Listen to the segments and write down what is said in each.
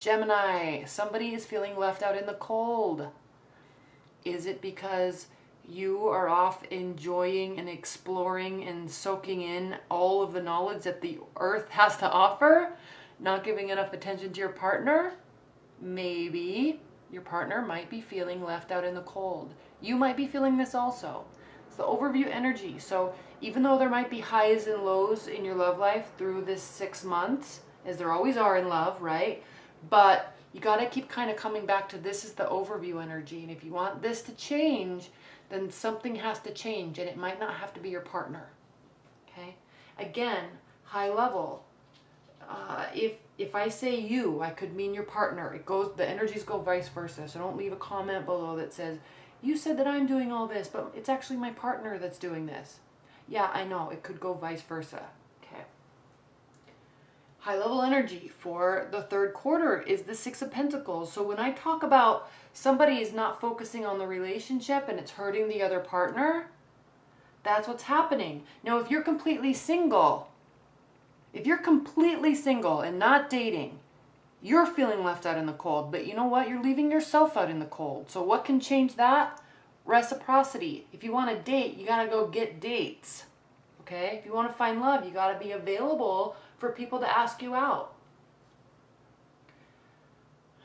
Gemini, somebody is feeling left out in the cold. Is it because you are off enjoying and exploring and soaking in all of the knowledge that the earth has to offer? Not giving enough attention to your partner? Maybe your partner might be feeling left out in the cold. You might be feeling this also. It's the overview energy. So even though there might be highs and lows in your love life through this 6 months, as there always are in love, right? But you got to keep kind of coming back to this is the overview energy. And if you want this to change, then something has to change, and it might not have to be your partner. Okay? Again, high level. If I say you, I could mean your partner. It goes, the energies go vice versa. So don't leave a comment below that says, you said that I'm doing all this, but it's actually my partner that's doing this. Yeah, I know. It could go vice versa. Okay. High level energy for the third quarter is the Six of Pentacles. So when I talk about somebody is not focusing on the relationship and it's hurting the other partner, that's what's happening. Now, if you're completely single, and not dating, you're feeling left out in the cold. But you know what? You're leaving yourself out in the cold. So what can change that? Reciprocity. If you want to date, you got to go get dates. Okay? If you want to find love, you got to be available for people to ask you out.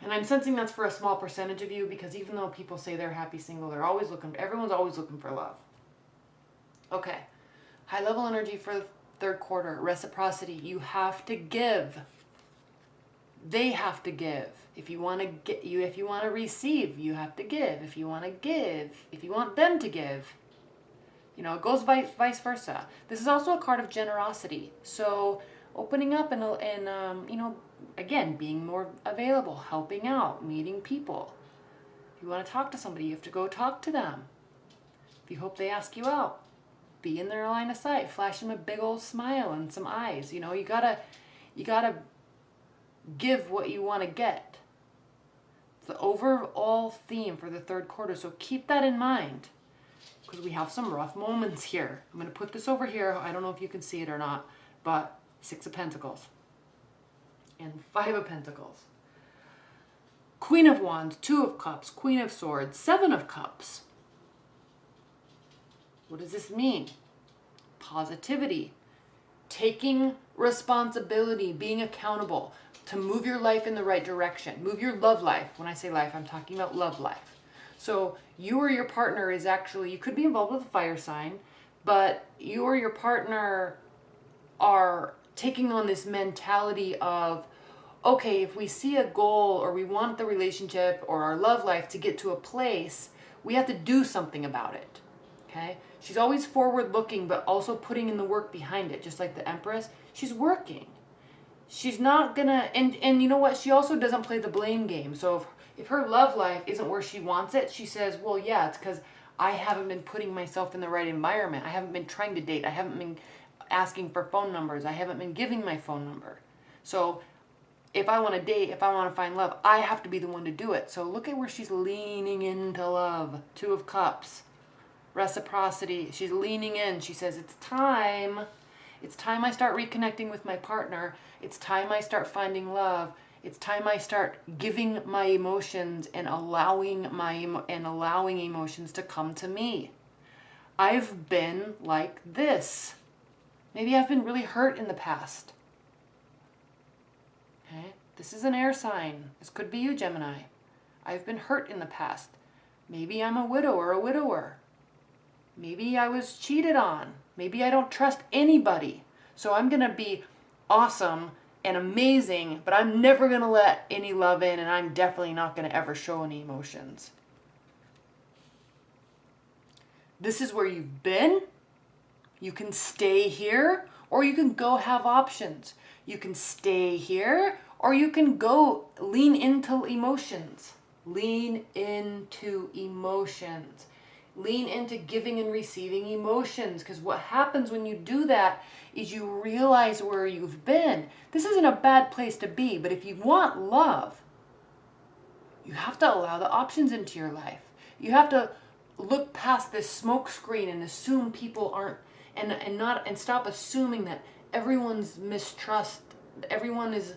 And I'm sensing that's for a small percentage of you, because even though people say they're happy single, everyone's always looking for love. Okay. High level energy for the third quarter, reciprocity. You have to give. They have to give. If you want to receive, you have to give. If you want to give, if you want them to give, you know, it goes vice versa. This is also a card of generosity. So opening up and you know, again, being more available, helping out, meeting people. If you want to talk to somebody, you have to go talk to them. If you hope they ask you out, be in their line of sight, flash them a big old smile and some eyes. You know, you gotta give what you want to get. It's the overall theme for the third quarter, so keep that in mind, because we have some rough moments here. I'm going to put this over here. I don't know if you can see it or not, but Six of Pentacles and Five of Pentacles. Queen of Wands, Two of Cups, Queen of Swords, Seven of Cups. What does this mean? Positivity, taking responsibility, being accountable to move your life in the right direction. Move your love life. When I say life, I'm talking about love life. So you or your partner is actually, you could be involved with a fire sign, but you or your partner are taking on this mentality of, okay, if we see a goal or we want the relationship or our love life to get to a place, we have to do something about it. Okay? She's always forward looking, but also putting in the work behind it. Just like the Empress, she's working. She's not gonna, and you know what? She also doesn't play the blame game. So if her love life isn't where she wants it, she says, well, yeah, it's because I haven't been putting myself in the right environment. I haven't been trying to date. I haven't been asking for phone numbers. I haven't been giving my phone number. So if I want to date, if I want to find love, I have to be the one to do it. So look at where she's leaning into love. Two of Cups. Reciprocity. She's leaning in. She says, it's time. It's time I start reconnecting with my partner. It's time I start finding love. It's time I start giving my emotions and allowing emotions to come to me. I've been like this. Maybe I've been really hurt in the past. Okay? This is an air sign. This could be you, Gemini. I've been hurt in the past. Maybe I'm a widow or a widower. Maybe I was cheated on. Maybe I don't trust anybody. So I'm going to be awesome and amazing, but I'm never going to let any love in, and I'm definitely not going to ever show any emotions. This is where you've been. You can stay here, or you can go have options. You can stay here, or you can go lean into emotions. Lean into emotions. Lean into giving and receiving emotions, because what happens when you do that is you realize where you've been. This isn't a bad place to be, but if you want love, you have to allow the options into your life. You have to look past this smoke screen and assume people aren't, and stop assuming that everyone's mistrust, everyone is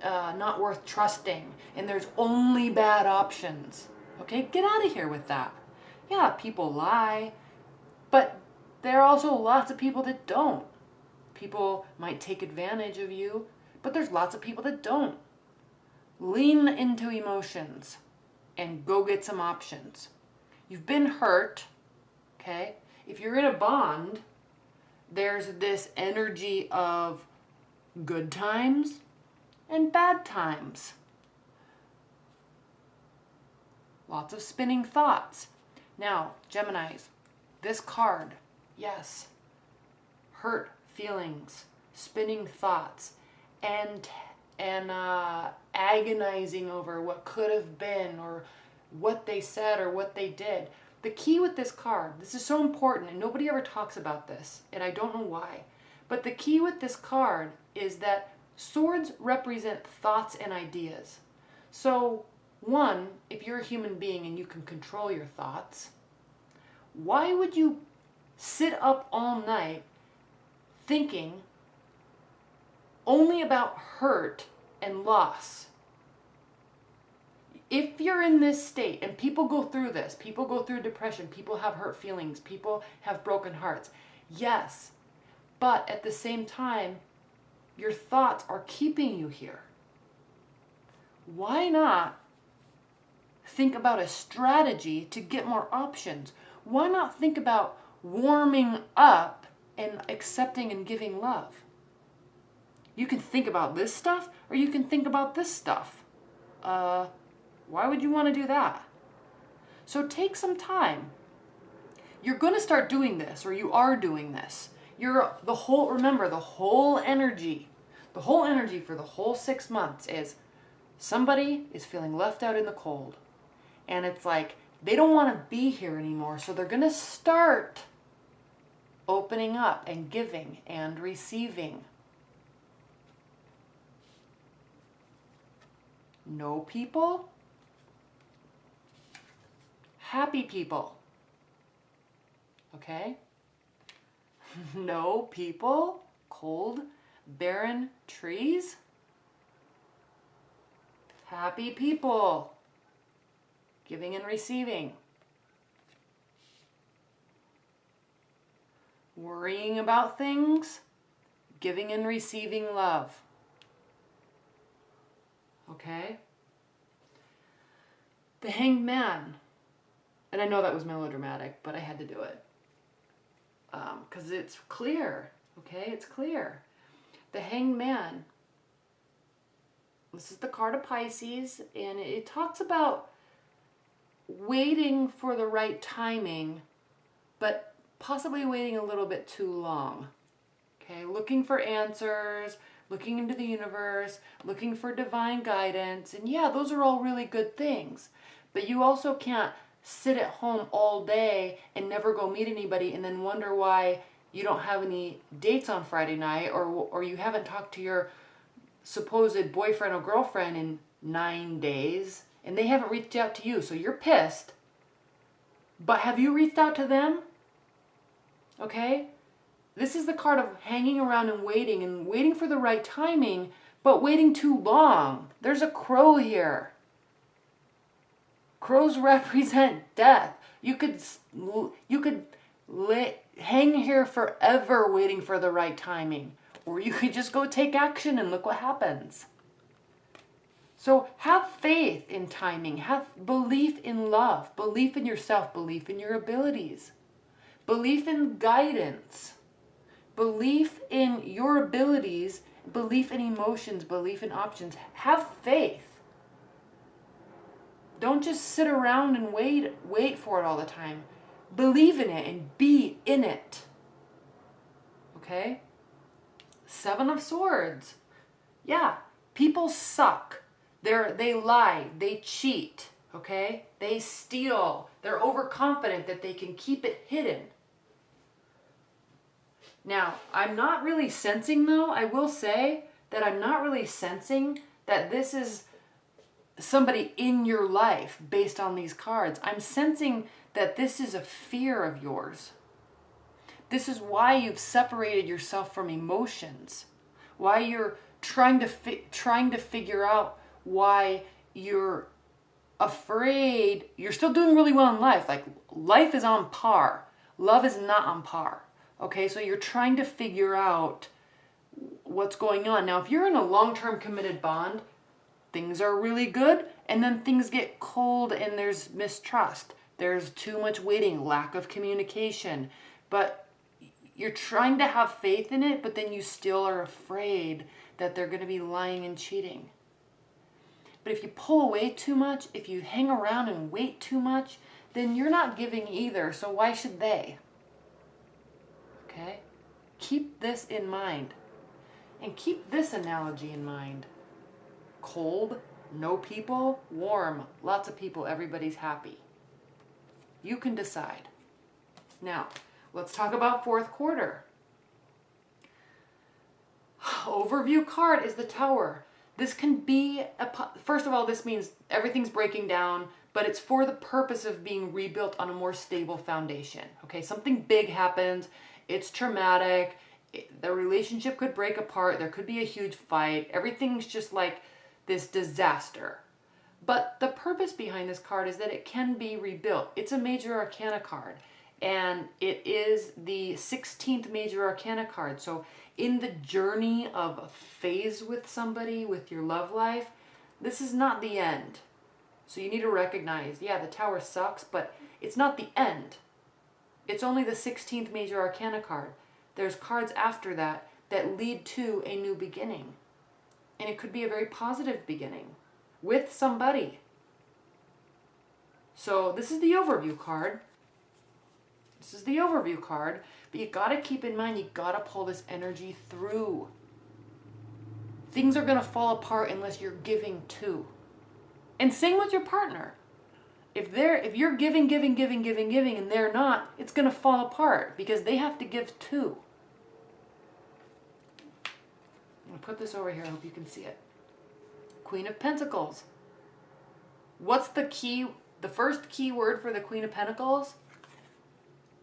not worth trusting, and there's only bad options. Okay, get out of here with that. Yeah, people lie, but there are also lots of people that don't. People might take advantage of you, but there's lots of people that don't. Lean into emotions and go get some options. You've been hurt, okay? If you're in a bond, there's this energy of good times and bad times. Lots of spinning thoughts. Now, Geminis, this card, yes, hurt feelings, spinning thoughts, and agonizing over what could have been or what they said or what they did. The key with this card, this is so important and nobody ever talks about this, and I don't know why, but the key with this card is that swords represent thoughts and ideas. So one, if you're a human being and you can control your thoughts, why would you sit up all night thinking only about hurt and loss? If you're in this state, and people go through this, people go through depression, people have hurt feelings, people have broken hearts, yes, but at the same time, your thoughts are keeping you here. Why not think about a strategy to get more options? Why not think about warming up and accepting and giving love? You can think about this stuff, or you can think about this stuff. Why would you want to do that? So take some time. You're going to start doing this, or you are doing this. Remember, the whole energy for the whole 6 months is somebody is feeling left out in the cold. And it's like, they don't want to be here anymore, so they're going to start opening up and giving and receiving. No people, happy people. Okay? No people, cold, barren trees. Happy people, giving and receiving. Worrying about things, giving and receiving love. Okay? The Hanged Man. And I know that was melodramatic, but I had to do it. Because it's clear. Okay? It's clear. The Hanged Man. This is the card of Pisces, and it talks about waiting for the right timing, but possibly waiting a little bit too long. Okay? Looking for answers, looking into the universe, looking for divine guidance. And yeah, those are all really good things. But you also can't sit at home all day and never go meet anybody and then wonder why you don't have any dates on Friday night, or you haven't talked to your supposed boyfriend or girlfriend in 9 days and they haven't reached out to you. So you're pissed. But have you reached out to them? Okay? This is the card of hanging around and waiting for the right timing, but waiting too long. There's a crow here. Crows represent death. You could hang here forever waiting for the right timing, or you could just go take action and look what happens. So have faith in timing, have belief in love, belief in yourself, belief in your abilities, belief in guidance, belief in your abilities, belief in emotions, belief in options. Have faith. Don't just sit around and wait for it all the time. Believe in it and be in it. Okay? 7 of Swords. Yeah, people suck. They lie, they cheat, okay? They steal. They're overconfident that they can keep it hidden. Now, I'm not really sensing, though, I will say that I'm not really sensing that this is somebody in your life based on these cards. I'm sensing that this is a fear of yours. This is why you've separated yourself from emotions. Why you're trying to figure out why you're afraid. You're still doing really well in life. Like, life is on par. Love is not on par. Okay, so you're trying to figure out what's going on. Now, if you're in a long-term committed bond, things are really good, and then things get cold and there's mistrust. There's too much waiting, lack of communication. But you're trying to have faith in it, but then you still are afraid that they're going to be lying and cheating. But if you pull away too much, if you hang around and wait too much, then you're not giving either, so why should they? Okay? Keep this in mind. And keep this analogy in mind. Cold, no people. Warm, lots of people, everybody's happy. You can decide. Now, let's talk about fourth quarter. Overview card is the Tower. This can be, first of all, this means everything's breaking down, but it's for the purpose of being rebuilt on a more stable foundation. Okay, something big happens, it's traumatic, the relationship could break apart, there could be a huge fight, everything's just like this disaster. But the purpose behind this card is that it can be rebuilt. It's a major arcana card, and it is the 16th major arcana card. So in the journey of a phase with somebody, with your love life, this is not the end. So you need to recognize, yeah, the Tower sucks, but it's not the end. It's only the 16th major arcana card. There's cards after that that lead to a new beginning. And it could be a very positive beginning with somebody. So this is the overview card. This is the overview card, but you got to keep in mind, you got to pull this energy through. Things are going to fall apart unless you're giving too. And same with your partner. If you're giving, and they're not, it's going to fall apart because they have to give too. I'm going to put this over here. I hope you can see it. Queen of Pentacles. What's the key? The first key word for the Queen of Pentacles?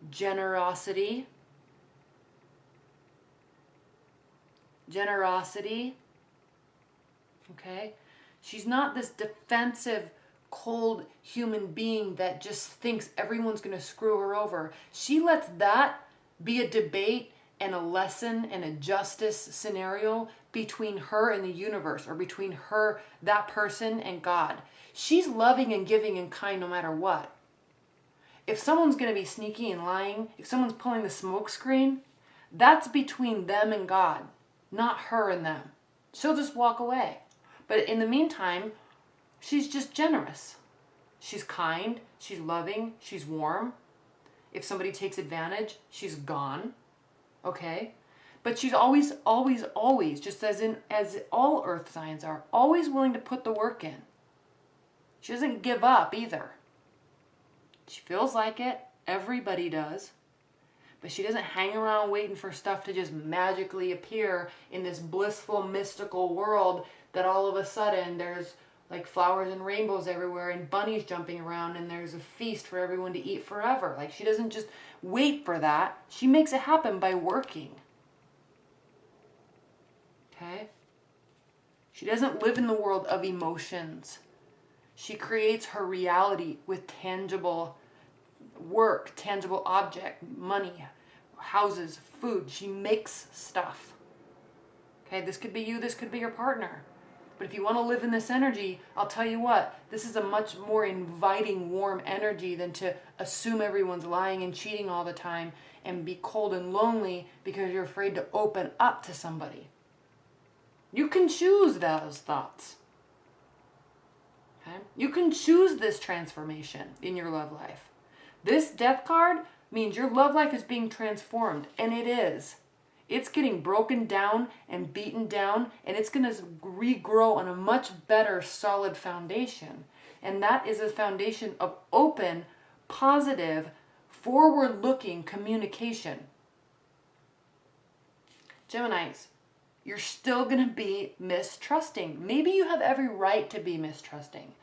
Generosity. Generosity. Okay? She's not this defensive, cold human being that just thinks everyone's going to screw her over. She lets that be a debate and a lesson and a justice scenario between her and the universe, or between her, that person, and God. She's loving and giving and kind no matter what. If someone's going to be sneaky and lying, if someone's pulling the smoke screen, that's between them and God, not her and them. She'll just walk away. But in the meantime, she's just generous. She's kind, she's loving, she's warm. If somebody takes advantage, she's gone. Okay? But she's always, just as all earth signs are, always willing to put the work in. She doesn't give up either. She feels like it. Everybody does. But she doesn't hang around waiting for stuff to just magically appear in this blissful, mystical world that all of a sudden there's like flowers and rainbows everywhere and bunnies jumping around and there's a feast for everyone to eat forever. Like, she doesn't just wait for that. She makes it happen by working. Okay? She doesn't live in the world of emotions. She creates her reality with tangible work, tangible object, money, houses, food. She makes stuff. Okay, this could be you, this could be your partner. But if you want to live in this energy, I'll tell you what, this is a much more inviting, warm energy than to assume everyone's lying and cheating all the time and be cold and lonely because you're afraid to open up to somebody. You can choose those thoughts. Okay? You can choose this transformation in your love life. This Death card means your love life is being transformed, and it is. It's getting broken down and beaten down, and it's going to regrow on a much better, solid foundation. And that is a foundation of open, positive, forward-looking communication. Geminis, you're still going to be mistrusting. Maybe you have every right to be mistrusting.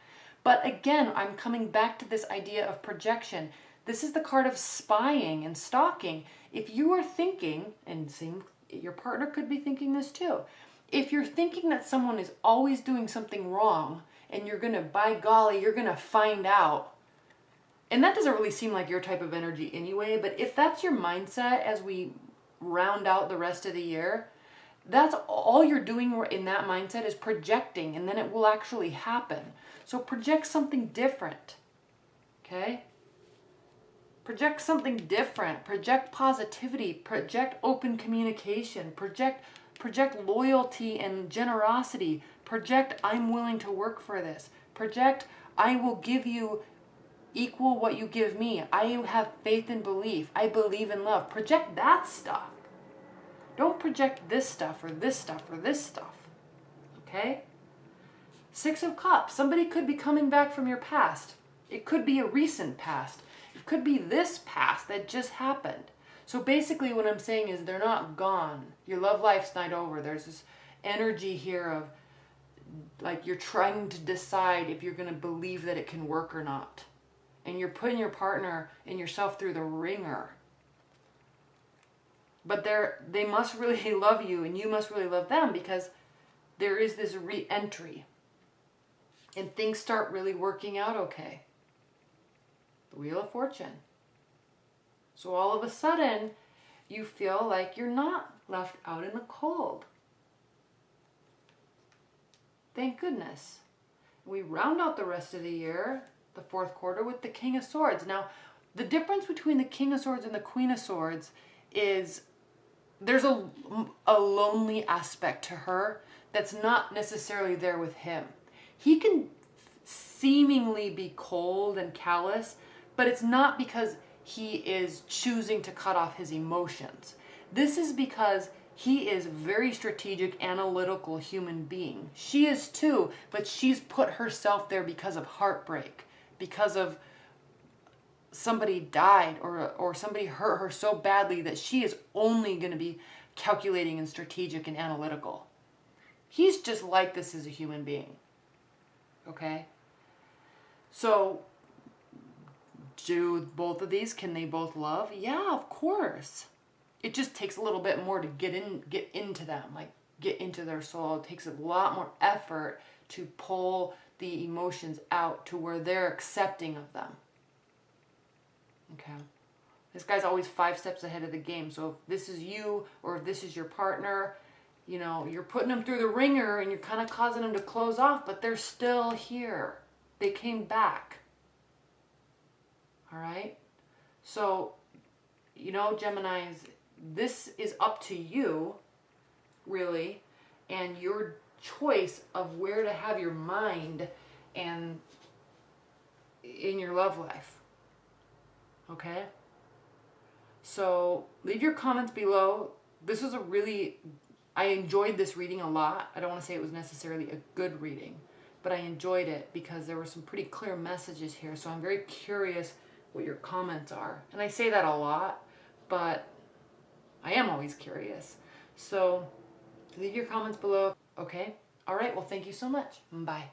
But again, I'm coming back to this idea of projection. This is the card of spying and stalking. If you are thinking, and your partner could be thinking this too, If you're thinking that someone is always doing something wrong and you're gonna, by golly, you're gonna find out, and that doesn't really seem like your type of energy anyway, but if that's your mindset as we round out the rest of the year, that's all you're doing in that mindset is projecting, and then it will actually happen. So project something different, okay? Project something different. Project positivity. Project open communication. Project loyalty and generosity. Project, I'm willing to work for this. Project, I will give you equal what you give me. I have faith and belief. I believe in love. Project that stuff. Don't project this stuff or this stuff or this stuff. Okay? Six of Cups. Somebody could be coming back from your past. It could be a recent past. It could be this past that just happened. So basically what I'm saying is they're not gone. Your love life's not over. There's this energy here of like you're trying to decide if you're going to believe that it can work or not. And you're putting your partner and yourself through the ringer. But they must really love you and you must really love them, because there is this re-entry. And things start really working out okay. The Wheel of Fortune. So all of a sudden, you feel like you're not left out in the cold. Thank goodness. We round out the rest of the year, the fourth quarter, with the King of Swords. Now, the difference between the King of Swords and the Queen of Swords is there's a lonely aspect to her that's not necessarily there with him. He can seemingly be cold and callous, but it's not because he is choosing to cut off his emotions. This is because he is a very strategic, analytical human being. She is too, but she's put herself there because of heartbreak, because of somebody died or somebody hurt her so badly that she is only going to be calculating and strategic and analytical. He's just like this as a human being. Okay? So, do both of these, can they both love? Yeah, of course. It just takes a little bit more to get into them, like get into their soul. It takes a lot more effort to pull the emotions out to where they're accepting of them. Okay. This guy's always 5 steps ahead of the game. So if this is you or if this is your partner, you know, you're putting them through the ringer and you're kind of causing them to close off, but they're still here. They came back. All right? So, you know, Geminis, this is up to you, really, and your choice of where to have your mind and in your love life. Okay? So leave your comments below. This was I enjoyed this reading a lot. I don't want to say it was necessarily a good reading, but I enjoyed it because there were some pretty clear messages here. So I'm very curious what your comments are. And I say that a lot, but I am always curious. So leave your comments below. Okay? All right. Well, thank you so much. Bye.